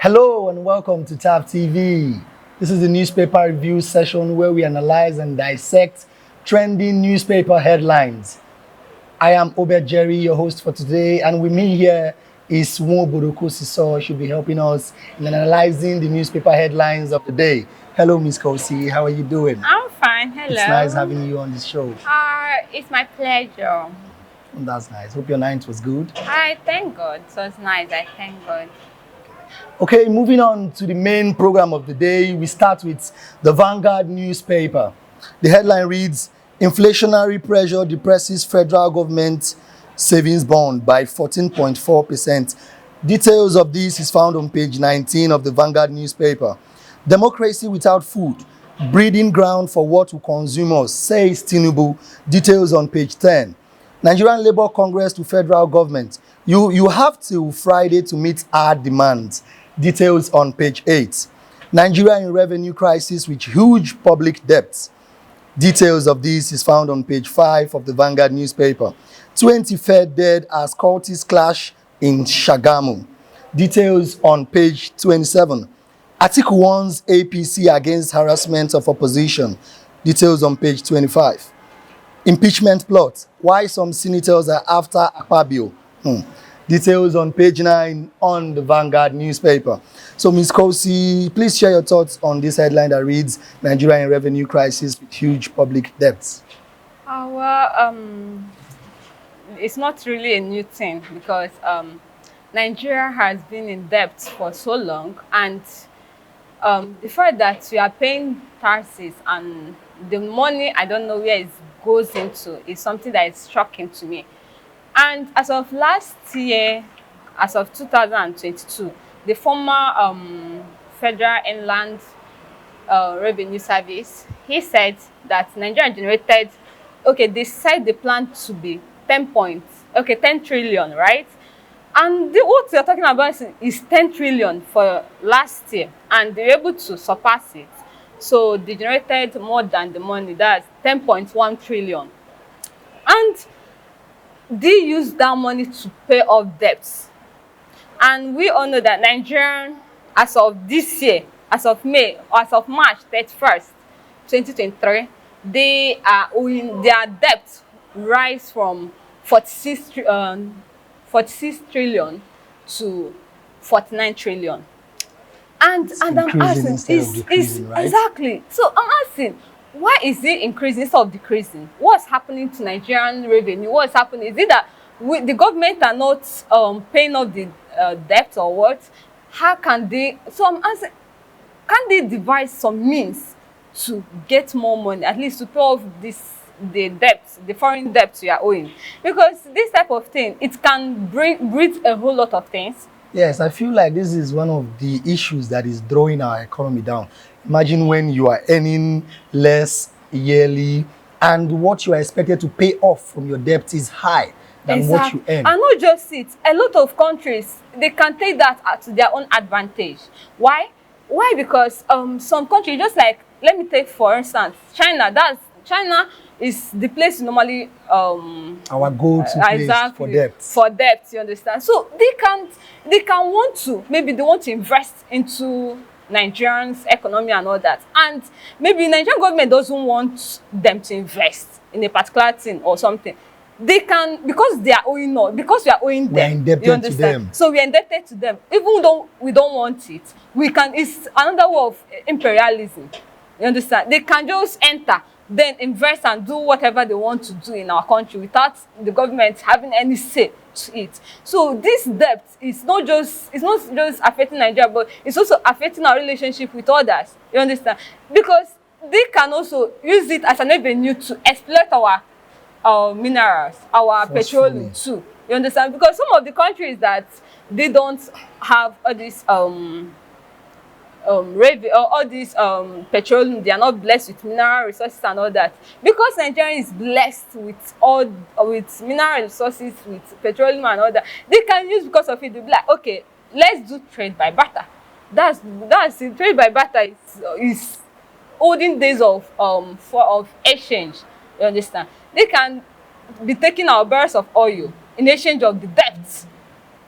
Hello and welcome to TAP TV. This is the newspaper review session where we analyze and dissect trending newspaper headlines. I am Obed Jerry, your host for today, and with me here is Sumo Boroko Siso. She'll be helping us in analyzing the newspaper headlines of the day. Hello, Miss Kosi. How are you doing? I'm fine. Hello. It's nice having you on the show. It's my pleasure. That's nice. Hope your night was good. I thank God. So it's nice. I thank God. Okay, moving on to the main program of the day, we start with the Vanguard newspaper. The headline reads, "Inflationary pressure depresses federal government savings bond by 14.4%. Details of this is found on page 19 of the Vanguard newspaper. Democracy without food, breeding ground for what will consume us, says Tinubu. Details on page 10. Nigerian Labour Congress to federal government. You have till Friday to meet our demands. Details on page 8. Nigeria in revenue crisis with huge public debts. Details of this is found on page 5 of the Vanguard newspaper. 23rd dead as cultists clash in Shagamu. Details on page 27. Atiku warns APC against harassment of opposition. Details on page 25. Impeachment plot. Why some senators are after Akpabio. Details on page 9 on the Vanguard newspaper. So, Ms. Kosi, please share your thoughts on this headline that reads, "Nigeria in revenue crisis with huge public debts." It's not really a new thing because Nigeria has been in debt for so long, and the fact that we are paying taxes and the money, I don't know where it goes into, is something that is shocking to me. And as of last year, as of 2022, the former Federal Inland Revenue Service, he said that Nigeria generated, they said the plan to be 10 trillion, right? And what we are talking about is 10 trillion for last year, and they were able to surpass it. So they generated more than the money, that's 10.1 trillion. And they used that money to pay off debts. And we all know that Nigerian, as of this year, as of March 31st, 2023, they are owing, their debt rise from 46 trillion to 49 trillion. And I'm asking, right? Exactly. So I'm asking, why is it increasing instead of decreasing? What's happening to Nigerian revenue? What's happening? Is it that the government are not paying off the debt, or what? How can they? So I'm asking, can they devise some means to get more money, at least to pay off the debts, the foreign debts you are owing? Because this type of thing, it can breed a whole lot of things. Yes, I feel like this is one of the issues that is drawing our economy down. Imagine when you are earning less yearly and what you are expected to pay off from your debt is high than what you earn. And not just it, a lot of countries, they can take that to their own advantage. Why? Why? Because some countries, just like, let me take for instance, China. China is the place normally our go-to place for debt. For debt, you understand? So they can want to, maybe they want to invest into Nigerians' economy and all that. And maybe Nigerian government doesn't want them to invest in a particular thing or something. They can, because they are owing us, because we are owing them. We are indebted to them. So we are indebted to them. Even though we don't want it, we can, it's another way of imperialism. You understand? They can just enter, then invest and do whatever they want to do in our country without the government having any say to it. So this debt is not just affecting Nigeria, but it's also affecting our relationship with others. You understand? Because they can also use it as an avenue to exploit our minerals, our petroleum too. You understand? Because some of the countries that they don't have all this petroleum, they are not blessed with mineral resources and all that. Because Nigeria is blessed with mineral resources, with petroleum and all that, they can use because of it. They'll be like, okay, let's do trade by barter. That's it. Trade by barter is olden days of exchange. You understand? They can be taking our barrels of oil in exchange of the debts.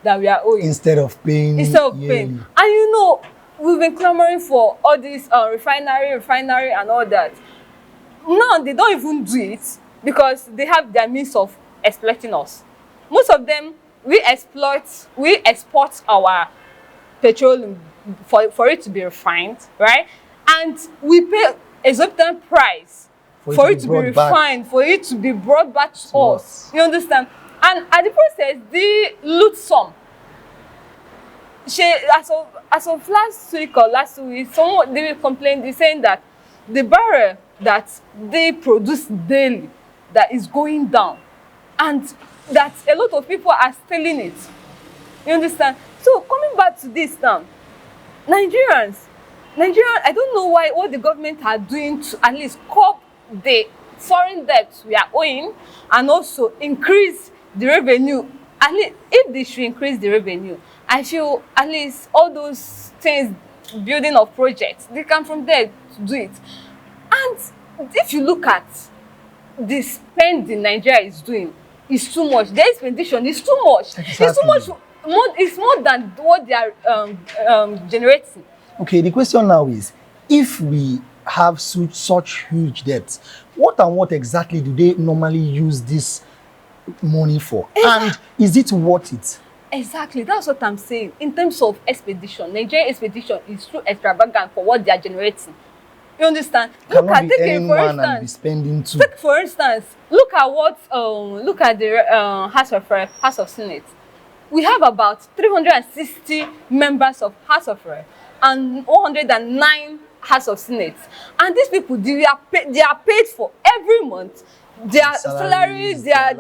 that we are owing. Instead of paying yearly. And you know, we've been clamoring for all this refinery and all that. Now they don't even do it because they have their means of exploiting us. Most of them, we export our petroleum for it to be refined, right? And we pay exorbitant price for it to be refined, for it to be brought back to us. You understand? And at the process, they loot some. As of last week or last week, someone they complained, they saying that the barrel that they produce daily that is going down, and that a lot of people are stealing it. You understand? So coming back to this now, Nigerians, I don't know what the government are doing to at least curb the foreign debt we are owing and also increase the revenue. At least if they should increase the revenue, I feel at least all those things, building of projects, they come from there to do it. And if you look at the spending Nigeria is doing, it's too much. The expedition is too much. Exactly. It's too much. It's more than what they are generating. Okay, the question now is, if we have such huge debts, what exactly do they normally use this money for? And is it worth it? Exactly, that's what I'm saying. In terms of expedition, Nigerian expedition is too extravagant for what they are generating. You understand? Look at take for instance, look at the House of Senate. We have about 360 members of House of Rep and 109 House of Senate, and these people they are paid for every month. Their salaries, their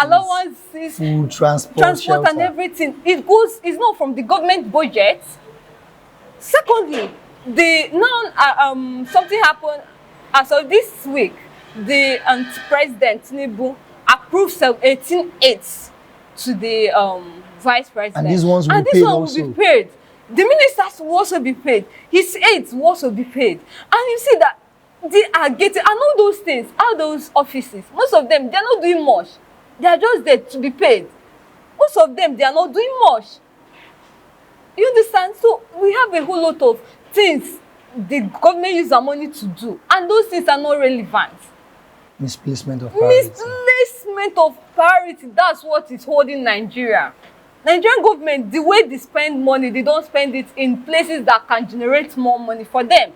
allowances, food, transport and everything. It's not from the government budget. Secondly, something happened as of this week. The President Tinubu approved 18/8 to the vice president, and these ones will be paid. The ministers will also be paid. His aides will also be paid. And you see that they are getting, and all those things, all those offices, most of them, they're not doing much. They are just there to be paid. Most of them, they are not doing much. You understand? So we have a whole lot of things the government use our money to do, and those things are not relevant. Misplacement of priority. Misplacement of priority, that's what is holding Nigeria. Nigerian government, the way they spend money, they don't spend it in places that can generate more money for them.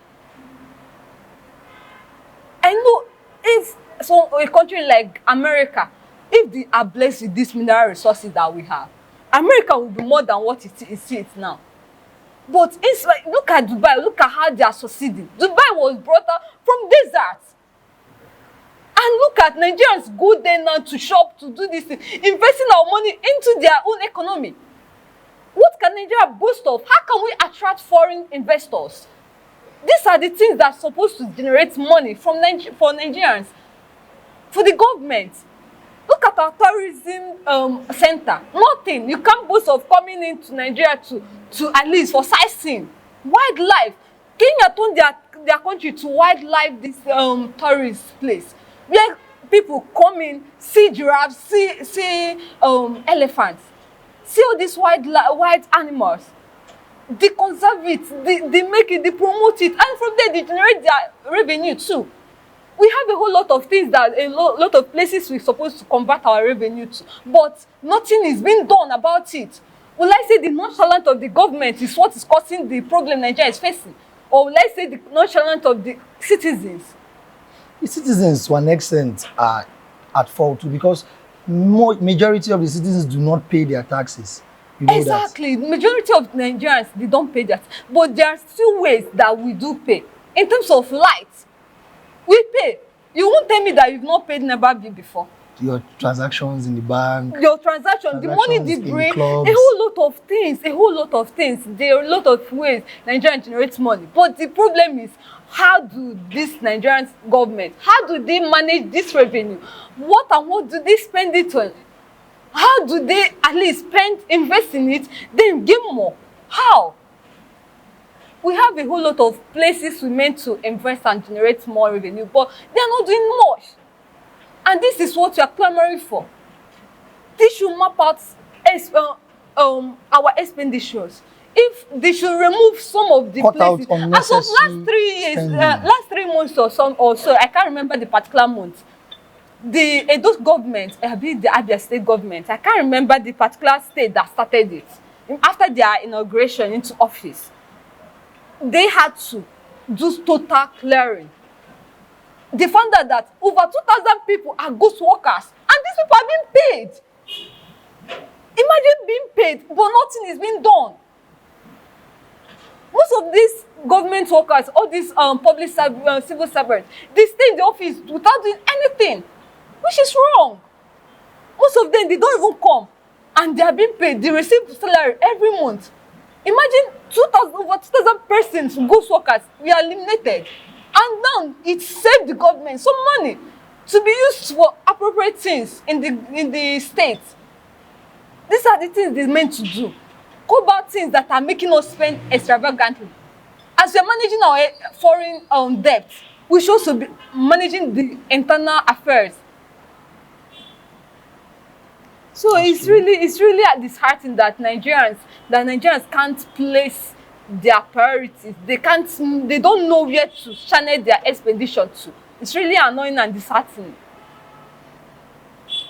I know if a country like America, if they are blessed with these mineral resources that we have, America will be more than what it is now. But it's like, look at Dubai, look at how they are succeeding. Dubai was brought up from desert. And look at Nigerians go there now to shop, to do this thing, investing our money into their own economy. What can Nigeria boast of? How can we attract foreign investors? These are the things that are supposed to generate money for Nigerians, for the government. Look at our tourism center. Nothing. You can't boast of coming into Nigeria to at least for sightseeing. Wildlife. Kenya turned their country to wildlife, this tourist place, where people come in, see giraffes, see elephants, see all these wild animals. They conserve it, they make it, they promote it, and from there they generate their revenue too. We have a whole lot of things that a lot of places we're supposed to convert our revenue to, but nothing is being done about it. Will I say the nonchalance of the government is what is causing the problem Nigeria is facing? Or will I say the nonchalance of the citizens? The citizens, to an extent, are at fault too, because majority of the citizens do not pay their taxes. You know exactly. The majority of Nigerians, they don't pay that. But there are still ways that we do pay. In terms of light, we pay. You won't tell me that you've not paid NEPA bill before. Your transactions in the bank. Your transaction, the money they bring, a whole lot of things. There are a lot of ways Nigerians generate money. But the problem is, how do this Nigerian government, how do they manage this revenue? What do they spend it on? How do they at least invest in it, then give more? How? We have a whole lot of places we meant to invest and generate more revenue, but they are not doing much. And this is what we are clamoring for. They should map out our expenditures. If they should remove some of the Cut out places, as of unnecessary last 3 years, spending. last 3 months or so, I can't remember the particular month. The Edo government, the Abia state government, I can't remember the particular state that started it. After their inauguration into office, they had to do total clearing. They found out that over 2,000 people are ghost workers, and these people are being paid. Imagine being paid, but nothing is being done. Most of these government workers, all these public civil servants, they stay in the office without doing anything, which is wrong. Most of them, they don't even come, and they are being paid. They receive salary every month. Imagine over 2,000 persons, ghost workers, we are eliminated. And now it saved the government some money to be used for appropriate things in the state. These are the things they're meant to do. Go about things that are making us spend extravagantly. As we are managing our foreign debt, we should also be managing the internal affairs. So it's really disheartening that Nigerians can't place their priorities. They don't know where to channel their expenditure to. It's really annoying and disheartening.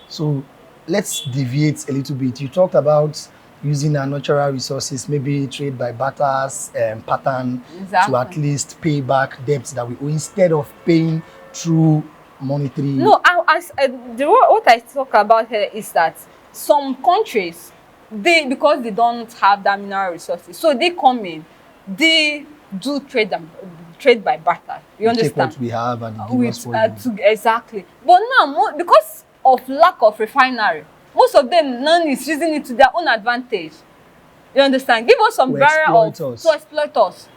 So let's deviate a little bit. You talked about using our natural resources, maybe trade by barters pattern, Exactly. to at least pay back debts that we owe instead of paying through monetary. No, what I talk about here is that some countries, because they don't have that mineral resources, so they come in, they do trade by barter. You understand? Take what we have and give us what we exactly. But now, because of lack of refinery, most of them none is using it to their own advantage. You understand? Give us some barrier to exploit us.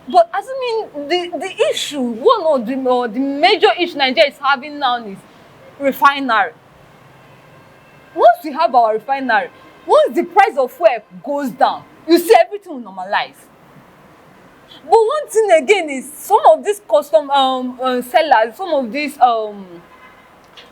But as I mean, the issue, one of the major issue Nigeria is having now is refinery. Once we have our refinery, once the price of fuel goes down, you see everything will normalize. But one thing again is some of these custom sellers, some of these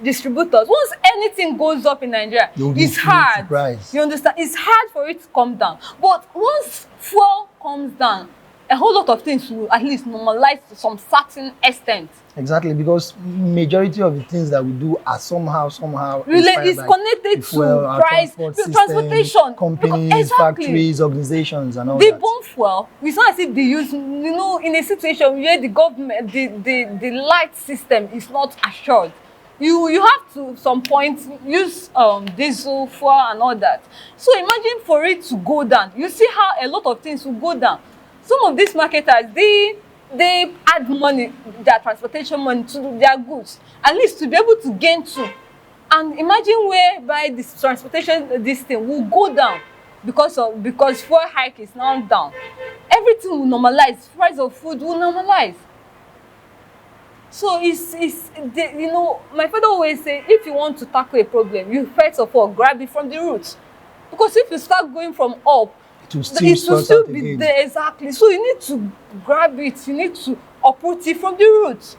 distributors, once anything goes up in Nigeria, it's hard. You understand? It's hard for it to come down. But once fuel comes down, a whole lot of things will at least normalize to some certain extent. Exactly, because majority of the things that we do are somehow it's connected to price, transportation, companies, factories, organizations, and all they that. They burn fuel. It's not as if they use, in a situation where the government, the light system is not assured. You have to some point use diesel, fuel, and all that. So imagine for it to go down. You see how a lot of things will go down. Some of these marketers, they add money, their transportation money to their goods, at least to be able to gain too. And imagine whereby this transportation, this thing will go down because fuel hike is now down. Everything will normalize. Price of food will normalize. So my father always say, if you want to tackle a problem, you first of all grab it from the roots. Because if you start going from up, it will still be there. Exactly. So you need to grab it. You need to uproot it from the roots.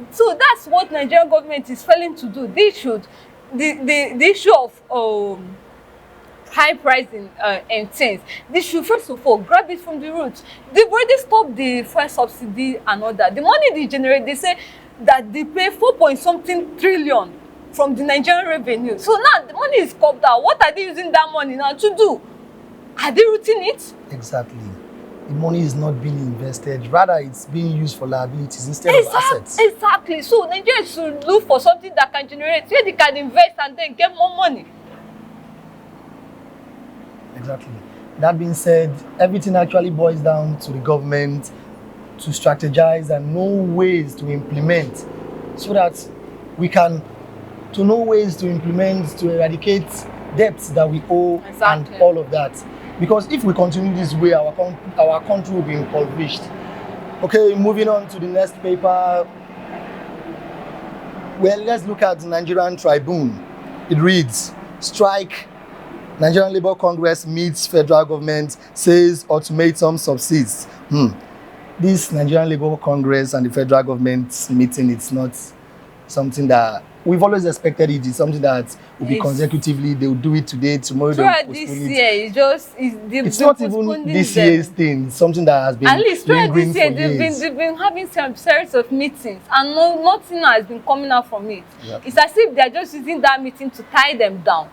So that's what Nigerian government is failing to do. They should, the issue of high pricing and things, they should first of all grab it from the roots. They've already stopped the fuel subsidy and all that. The money they generate, they say that they pay 4.something trillion from the Nigerian revenue. So now the money is cut out. What are they using that money now to do? Are they rooting it? Exactly. The money is not being invested. Rather, it's being used for liabilities instead of assets. Exactly. So Nigerians should look for something that can generate, where they can invest and then get more money. Exactly. That being said, everything actually boils down to the government to strategize and know ways to implement, so that we can know ways to implement to eradicate debts that we owe. Exactly. And all of that. Because if we continue this way, our country will be impoverished. Okay, moving on to the next paper. Well, let's look at the Nigerian Tribune. It reads, strike, Nigerian Labour Congress meets federal government, says ultimatum subsides. This Nigerian Labour Congress and the federal government meeting, it's not something that we've always expected it. It's something that will be It's- consecutively. They will do it today, tomorrow they will Throughout postpone this it. year, It's not even this year's thing. It's something that has been At least throughout lingering this year, for years. they've been having some series of meetings, and nothing has been coming out from it. Yep. It's as if they're just using that meeting to tie them down.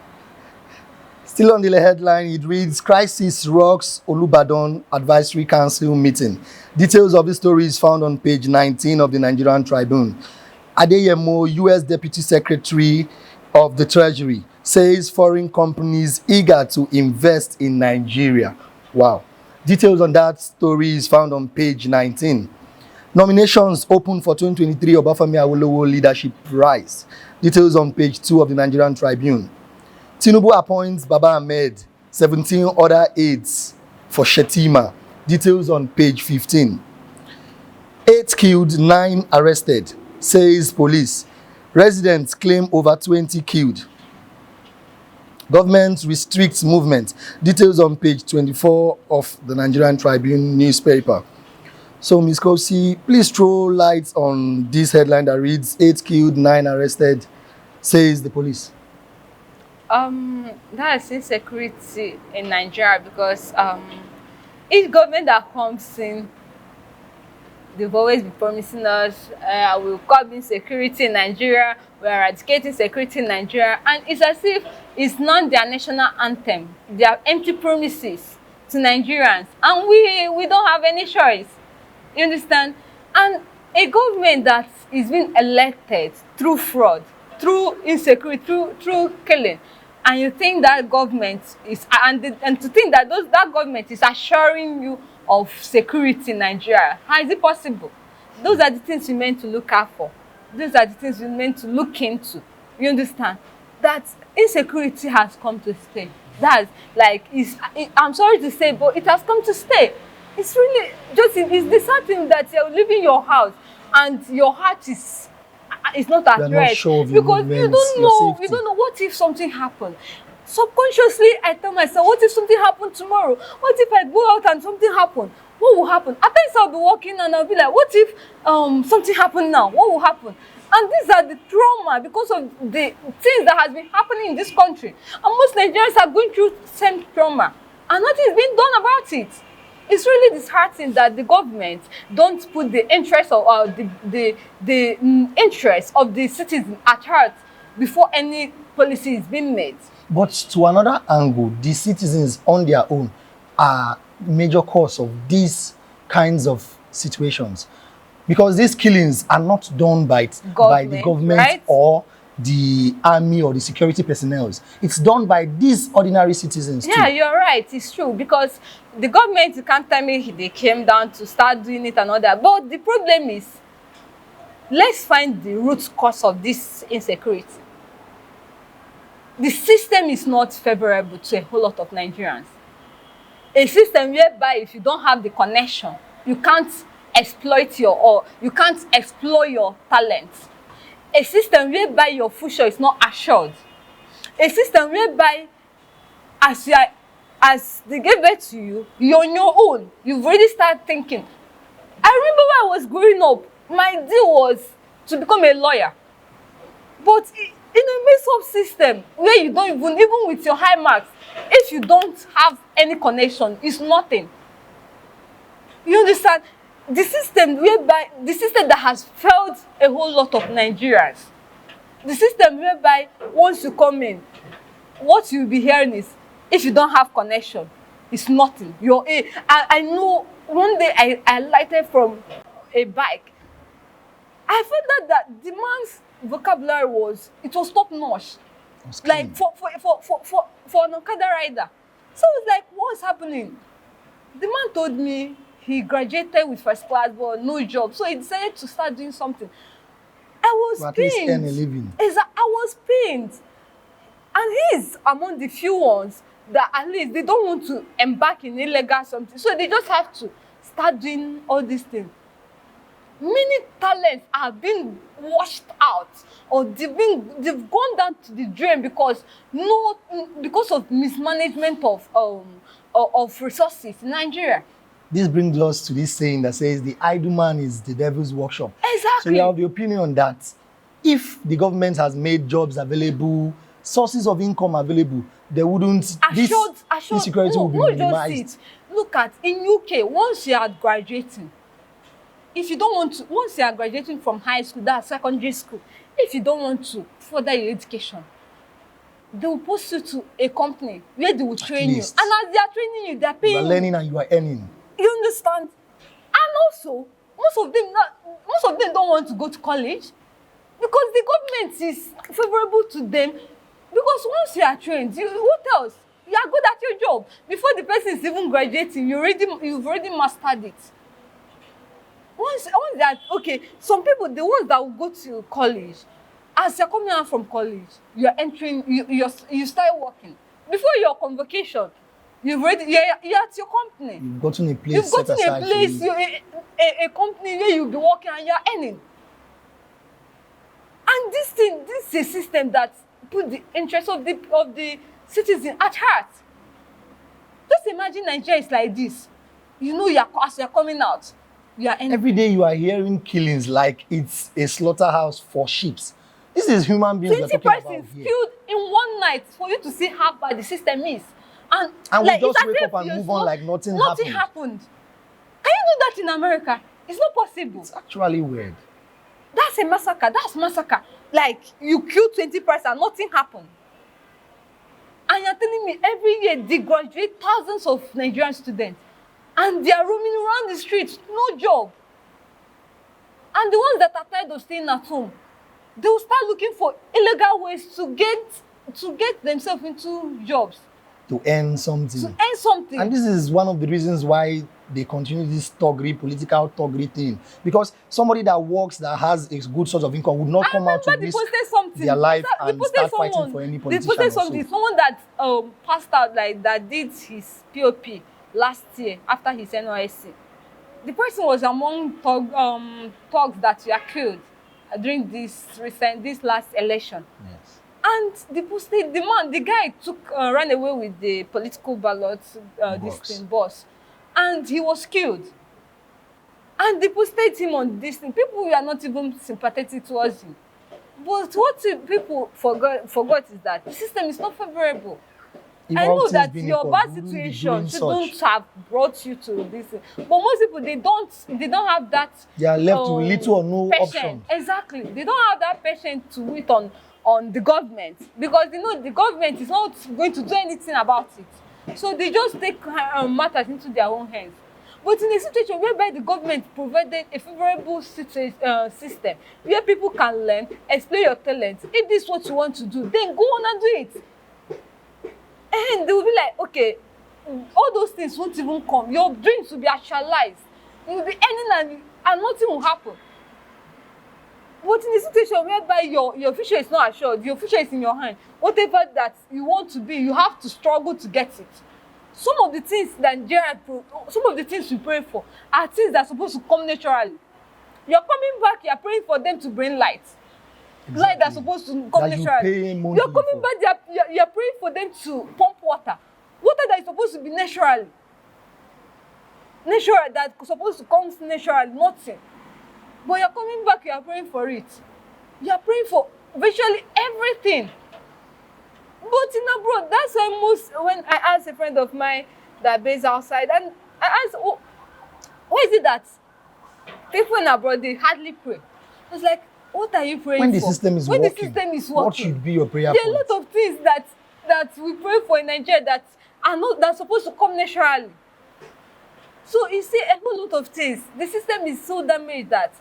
Still on the headline, it reads, Crisis rocks Olubadan Advisory Council meeting. Details of the story is found on page 19 of the Nigerian Tribune. Adeyemo, U.S. Deputy Secretary of the Treasury, says foreign companies eager to invest in Nigeria. Wow. Details on that story is found on page 19. Nominations open for 2023 Obafemi Awolowo Leadership Prize. Details on page 2 of the Nigerian Tribune. Tinubu appoints Baba Ahmed 17 other aides for Shetima. Details on page 15. 8 killed, 9 arrested, says police. Residents claim over 20 killed. Government restricts movement. Details on page 24 of the Nigerian Tribune newspaper. So, Ms. Kosi, please throw light on this headline that reads 8 killed, 9 arrested, says the police. That's insecurity in Nigeria because each government that comes in, they've always been promising us we'll curb insecurity in Nigeria, we're eradicating security in Nigeria, and it's as if it's not their national anthem. They are empty promises to Nigerians, and we don't have any choice. You understand? And a government that is being elected through fraud, through insecurity, through killing, and you think that government is and to think that that government is assuring you of security in Nigeria, how is it possible? Those are the things you meant to look out for. Those are the things you meant to look into. You understand? That insecurity has come to stay. That's like I'm sorry to say, but it has come to stay. It's really just it's disheartening that you're leaving your house and your heart is not at rest sure because you don't know what if something happened. Subconsciously, I tell myself, what if something happened tomorrow? What if I go out and something happened? What will happen? At times I'll be walking and I'll be like, what if something happened now? What will happen? And these are the trauma because of the things that has been happening in this country. And most Nigerians are going through the same trauma, and nothing is being done about it. It's really disheartening that the government don't put the interest of the interest of the citizens at heart before any policy is being made. But to another angle, the citizens on their own are major cause of these kinds of situations, because these killings are not done by the government, right? Or the army or the security personnel. It's done by these ordinary citizens. Yeah, too. You're right. It's true, because the government, you can't tell me they came down to start doing it and all that. But the problem is, let's find the root cause of this insecurity. The system is not favorable to a whole lot of Nigerians. A system whereby if you don't have the connection, you can't exploit you can't explore your talents. A system whereby your future is not assured. A system whereby as they give birth to you, you're on your own. You've already started thinking. I remember when I was growing up, my deal was to become a lawyer. But in a mess-up system where you don't even with your high marks, if you don't have any connection, it's nothing. You understand? The system that has failed a whole lot of Nigerians. The system whereby once you come in, what you'll be hearing is, if you don't have connection, it's nothing. I know one day I alighted from a bike. I felt that the man's vocabulary was top notch. Like for an Okada rider. So I was like, what's happening? The man told me he graduated with first class but no job. So he decided to start doing something. I was pained. Earn a living. I was pained. And he's among the few ones that at least they don't want to embark in illegal something. So they just have to start doing all these things. Many talents are being washed out, or they've gone down to the drain because of mismanagement of resources in Nigeria. This brings us to this saying that says the idle man is the devil's workshop. Exactly. So you have the opinion that if the government has made jobs available, sources of income available, there wouldn't this insecurity will be minimized. Just it. Look at in UK, once you are graduating, if you don't want to, once you are graduating from high school, that's secondary school, if you don't want to further your education, they will post you to a company where they will train you. And as they are training you, they are paying you. You are learning and you are earning. You understand? And also, most of them don't want to go to college because the government is favorable to them. Because once you are trained, what else? You are good at your job. Before the person is even graduating, you've already mastered it. Once that, okay, some people, the ones that will go to college, as you're coming out from college, you're entering, you start working. Before your convocation, you're at your company. You've gotten a place. You've gotten a place, a company where you'll be working and you're earning. And this is a system that put the interest of the citizen at heart. Just imagine Nigeria is like this. You know, as you're coming out, you are earning. Every day you are hearing killings like it's a slaughterhouse for sheep. This is human beings. 20 persons killed in one night for you to see how bad the system is. And like, we just wake up and move on like nothing happened. Can you do that in America? It's not possible. It's actually weird. That's a massacre. That's massacre. Like, you kill 20 persons and nothing happened. And you're telling me every year they graduate thousands of Nigerian students and they are roaming around the streets, no job. And the ones that are tired of staying at home, they will start looking for illegal ways to get themselves into jobs. To earn something. To earn something. And this is one of the reasons why they continue this political thuggery thing. Because somebody that works, that has a good source of income would not come out to risk their life and start fighting for any politician. They posted something. Someone that passed out, like that did his POP last year after his NLC. The person was among thugs that were killed during this last election. Yes. And the guy ran away with the political ballot boss, and he was killed. And they posted him on this thing. People were not even sympathetic towards him. But what people forgot is that the system is not favorable. I know that your bad situation shouldn't have brought you to this. But most people, they don't have that. They are left with little or no option. Exactly. They don't have that patience to wait on the government, because they know the government is not going to do anything about it. So they just take matters into their own hands. But in a situation whereby the government provided a favorable system where people can learn, explore your talent, if this is what you want to do, then go on and do it. And they will be like, okay, all those things won't even come. Your dreams will be actualized. You will be earning and nothing will happen. But in a situation whereby your future is not assured, your future is in your hand, whatever that you want to be, you have to struggle to get it. Some of the things we pray for are things that are supposed to come naturally. You're coming back, you're praying for them to bring light. Exactly. Light that's supposed to come naturally. You're coming back, you're praying for them to pump water. Water that is supposed to be natural, that's supposed to come naturally, nothing. But you're coming back, you're praying for it. You're praying for virtually everything. But in abroad, that's when I asked a friend of mine that based outside, and I asked, why is it that people in abroad, they hardly pray? I was like, what are you praying for? When the system is working, what should be your prayer point? There are a lot of things that we pray for in Nigeria that's supposed to come naturally. So you see, a whole lot of things. The system is so damaged that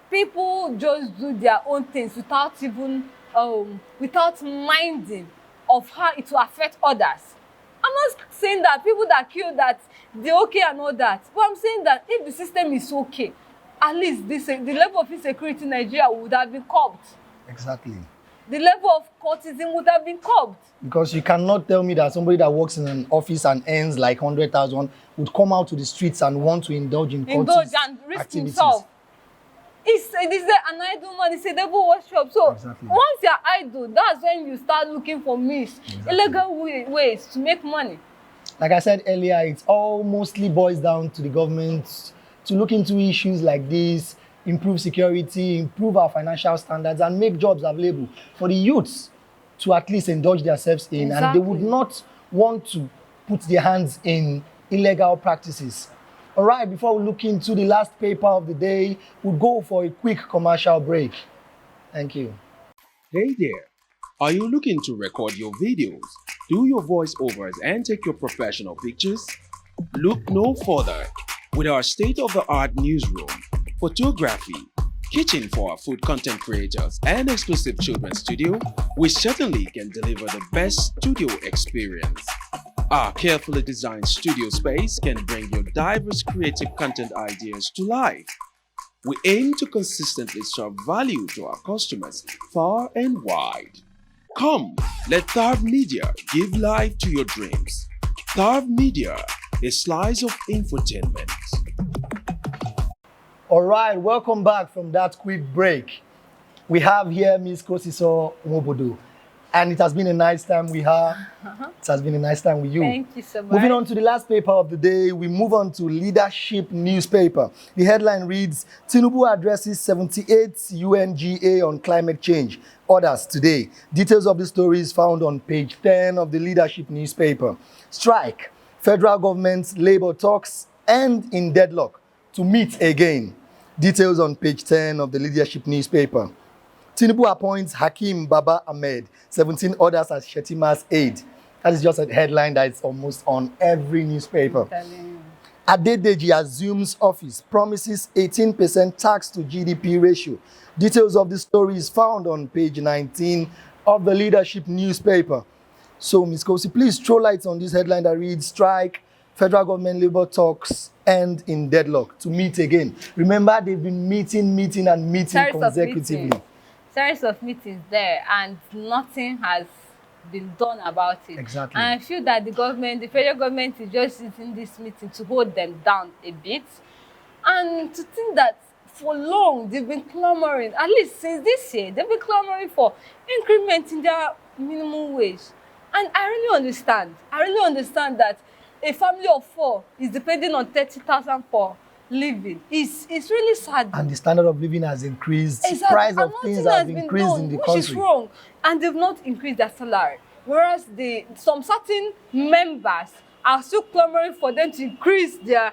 people just do their own things without minding of how it will affect others. I'm not saying that people that kill that they're okay and all that, but I'm saying that if the system is okay, at least the level of insecurity in Nigeria would have been curbed. Exactly. The level of cultism would have been curbed. Because you cannot tell me that somebody that works in an office and earns like 100,000 would come out to the streets and want to indulge in cultist and risk activities. Himself. It's an idol man, it's a devil worship. So exactly. Once you're idle, that's when you start looking for means, illegal ways to make money. Like I said earlier, it all mostly boils down to the government to look into issues like this improve security, improve our financial standards, and make jobs available for the youths to at least indulge themselves in. Exactly. And they would not want to put their hands in illegal practices. All right, before we look into the last paper of the day, we'll go for a quick commercial break. Thank you. Hey there! Are you looking to record your videos, do your voiceovers, and take your professional pictures? Look no further. With our state-of-the-art newsroom, photography, kitchen for our food content creators, and exclusive children's studio, we certainly can deliver the best studio experience. Our carefully designed studio space can bring your diverse creative content ideas to life. We aim to consistently serve value to our customers far and wide. Come, let Tharv Media give life to your dreams. Tharv Media, a slice of infotainment. All right, welcome back from that quick break. We have here Ms. Kosiso Nwobodo, and it has been a nice time with her. It has been a nice time with you. Thank you so much. Moving on to the last paper of the day, we move on to Leadership newspaper. The headline reads, Tinubu addresses 78 UNGA on climate change. Orders today. Details of the story is found on page 10 of the Leadership newspaper. Strike. Federal government labor talks end in deadlock to meet again. Details on page 10 of the Leadership newspaper. Tinubu appoints Hakeem Baba Ahmed, 17 others as Shetima's aide. That is just a headline that is almost on every newspaper. Adedeji assumes office, promises 18% tax to GDP ratio. Details of the story is found on page 19 of the Leadership newspaper. So, Ms. Kosi, please throw light on this headline that reads, Strike, federal government labor talks end in deadlock to meet again. Remember, they've been meeting consecutively. Series of meetings there, and nothing has been done about it. Exactly. And I feel that the federal government is just using this meeting to hold them down a bit. And to think that for long they've been clamoring, at least since this year, they've been clamoring for increment in their minimum wage. And I really understand. I really understand that a family of 4 is depending on 30,000 for living. It's really sad. And the standard of living has increased. Exactly. Price of things has increased in the country. Which is wrong. And they've not increased their salary. Whereas some certain members are still clamoring for them to increase their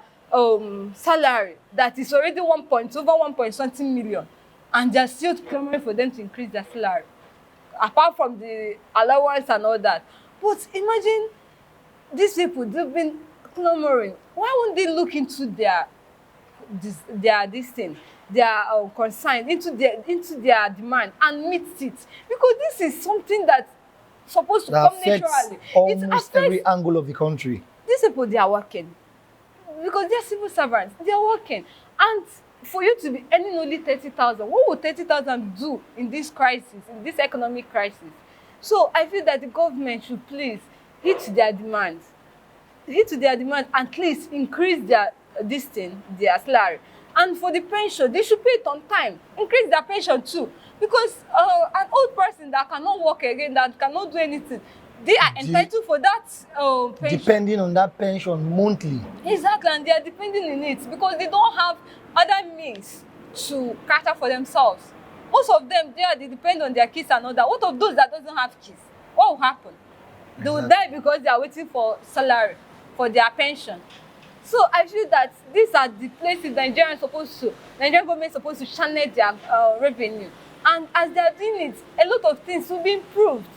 salary that is already over 1 point something million. And they're still clamoring for them to increase their salary. Apart from the allowance and all that. But imagine these people, they've been clamoring. Why won't they look into their concern, into their demand and meet it? Because this is something that's supposed to come naturally. It affects every angle of the country. These people, they are working. Because they're civil servants, they are working. And for you to be earning only 30,000, what would 30,000 do in this crisis, in this economic crisis? So I feel that the government should please hit their demands, at least increase their salary. And for the pension, they should pay it on time, increase their pension too. Because an old person that cannot work again, that cannot do anything, they are entitled for that pension. Depending on that pension monthly. Exactly, and they are depending on it because they don't have other means to cater for themselves. Most of them, they depend on their kids and all that. What of those that doesn't have kids? What will happen? Exactly. They will die because they are waiting for salary, for their pension. So I feel that these are the places Nigerian government is supposed to channel their revenue. And as they are doing it, a lot of things will be improved.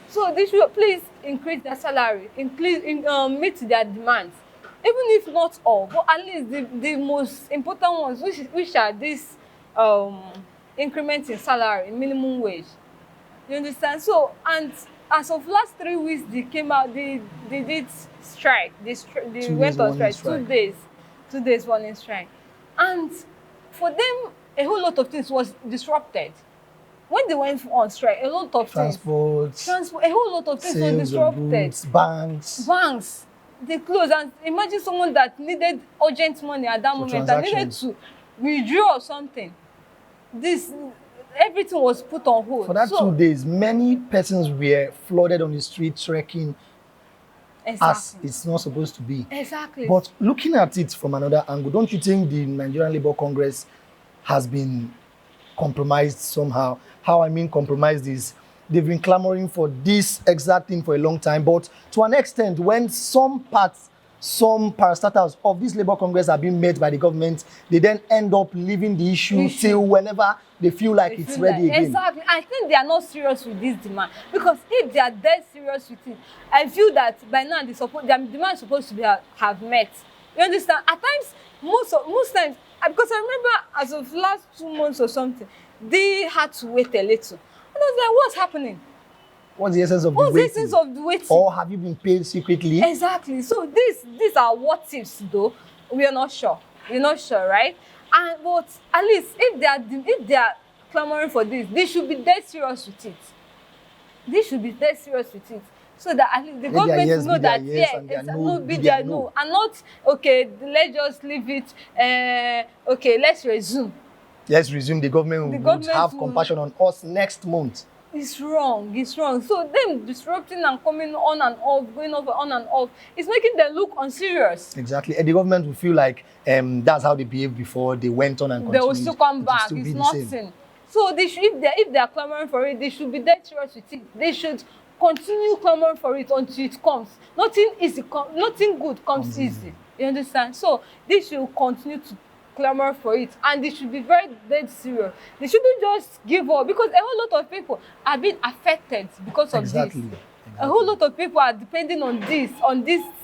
So they should please increase their salary, meet their demands. Even if not all, but at least the most important ones, which are this increment in salary, in minimum wage. You understand? So, and as of last 3 weeks, they came out, they did strike. They went on strike. 2 days. 2 days warning strike. And for them, a whole lot of things was disrupted. When they went on strike, a lot of transport, a whole lot of things were disrupted. Goods, banks, they closed. And imagine someone that needed urgent money at that moment and needed to withdraw something. Everything was put on hold. For that 2 days, many persons were flooded on the street trekking as it's not supposed to be. Exactly. But looking at it from another angle, don't you think the Nigerian Labour Congress has been compromised somehow. How I mean compromised is they've been clamoring for this exact thing for a long time, but to an extent, when some parastatals of this Labour Congress are being met by the government, they then end up leaving the issue till whenever they feel like it's ready again. Exactly. I think they are not serious with this demand, because if they are dead serious with it, I feel that by now their demand is supposed to be have met. You understand? At times, most times, because I remember as of last 2 months or something, they had to wait a little. And I was like, what's happening? What's the essence of the waiting? What's the essence of the waiting? Or have you been paid secretly? Exactly. So these are what ifs, though. We are not sure. We're not sure, right? But at least if they are clamoring for this, they should be dead serious with it. They should be dead serious with it. So that at least the government will know that no, and not okay. Let's just leave it. Okay, let's resume. Let's resume. The government will have compassion on us next month. It's wrong. It's wrong. So them disrupting and coming on and off, going over on and off, it's making them look unserious. Exactly. And the government will feel like that's how they behaved before. They went on and continued. They will still come back. It's nothing. So they should, if they are clamoring for it, they should be dead serious with it. They should continue clamoring for it until it comes. Nothing good comes easy. You understand? So they should continue to clamor for it, and they should be very dead serious. They shouldn't just give up, because a whole lot of people are being affected because of this. A whole lot of people are depending on this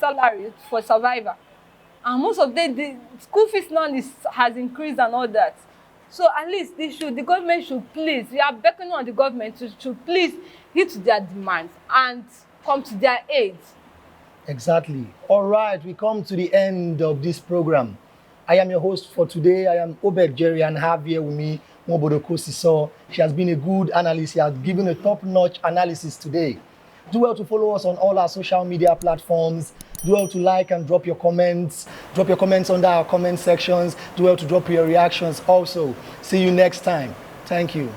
salary for survival, and most of them, the school fees now has increased and all that. So at least the government should please, we are beckoning on the government to please hit their demands and come to their aid. Exactly. All right, we come to the end of this program. I am your host for today. I am Obed Jerry, and have here with me Mwobodoko Siso. She has been a good analyst. She has given a top-notch analysis today. Do well to follow us on all our social media platforms. Do well to like and drop your comments. Drop your comments under our comment sections. Do well to drop your reactions also. See you next time. Thank you.